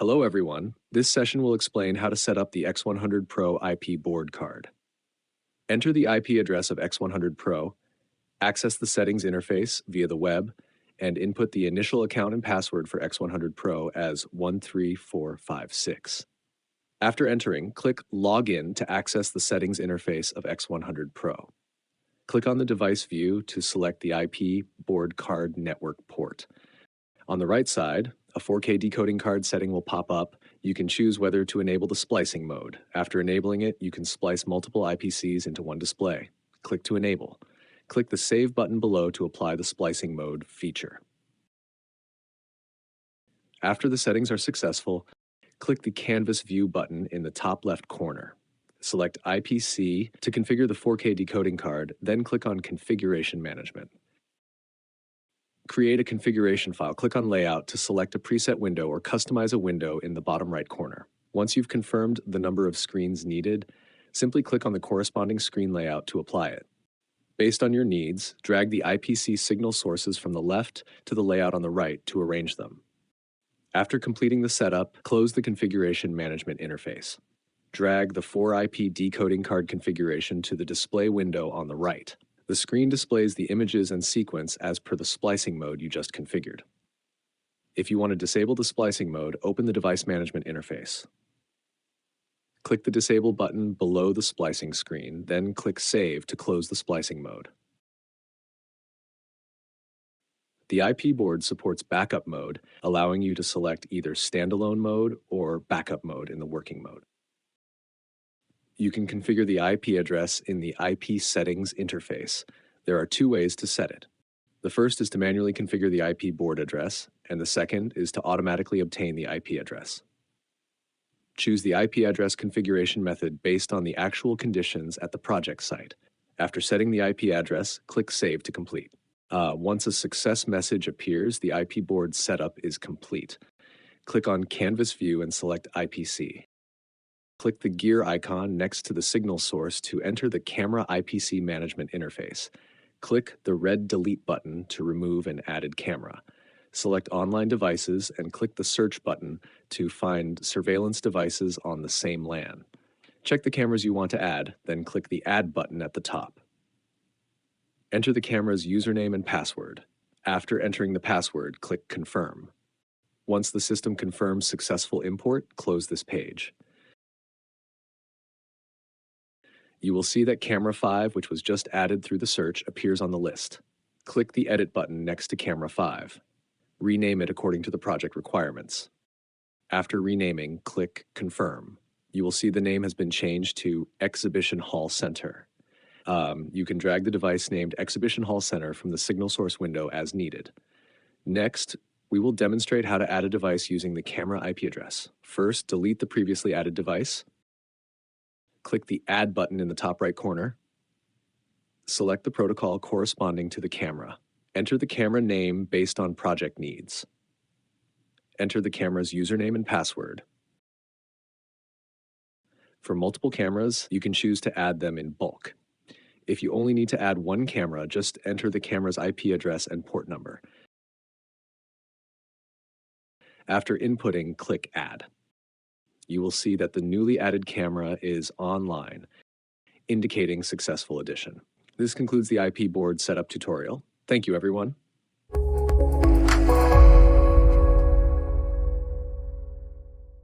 Hello everyone. This session will explain how to set up the X100 Pro IP board card. Enter the IP address of X100 Pro, access the settings interface via the web, and input the initial account and password for X100 Pro as 13456. After entering, click Login to access the settings interface of X100 Pro. Click on the device view to select the IP board card network port. On the right side, a 4K decoding card setting will pop up. You can choose whether to enable the splicing mode. After enabling it, you can splice multiple IPCs into one display. Click to enable. Click the Save button below to apply the splicing mode feature. After the settings are successful, click the Canvas View button in the top left corner. Select IPC to configure the 4K decoding card, then click on Configuration Management. Create a configuration file. Click on Layout to select a preset window or customize a window in the bottom right corner. Once you've confirmed the number of screens needed, simply click on the corresponding screen layout to apply it. Based on your needs, drag the IPC signal sources from the left to the layout on the right to arrange them. After completing the setup, close the Configuration Management interface. Drag the 4IP decoding card configuration to the display window on the right. The screen displays the images and sequence as per the splicing mode you just configured. If you want to disable the splicing mode, open the Device Management interface. Click the Disable button below the splicing screen, then click Save to close the splicing mode. The IP board supports backup mode, allowing you to select either standalone mode or backup mode in the working mode. You can configure the IP address in the IP settings interface. There are two ways to set it. The first is to manually configure the IP board address, and the second is to automatically obtain the IP address. Choose the IP address configuration method based on the actual conditions at the project site. After setting the IP address, click Save to complete. Once a success message appears, the IP board setup is complete. Click on Canvas View and select IPC. Click the gear icon next to the signal source to enter the Camera IPC Management interface. Click the red Delete button to remove an added camera. Select Online Devices and click the Search button to find surveillance devices on the same LAN. Check the cameras you want to add, then click the Add button at the top. Enter the camera's username and password. After entering the password, click Confirm. Once the system confirms successful import, close this page. You will see that Camera 5, which was just added through the search, appears on the list. Click the Edit button next to Camera 5. Rename it according to the project requirements. After renaming, click Confirm. You will see the name has been changed to Exhibition Hall Center. You can drag the device named Exhibition Hall Center from the signal source window as needed. Next, we will demonstrate how to add a device using the camera IP address. First, delete the previously added device. Click the Add button in the top right corner. Select the protocol corresponding to the camera. Enter the camera name based on project needs. Enter the camera's username and password. For multiple cameras, you can choose to add them in bulk. If you only need to add one camera, just enter the camera's IP address and port number. After inputting, click Add. You will see that the newly added camera is online, indicating successful addition. This concludes the IP board setup tutorial. Thank you, everyone.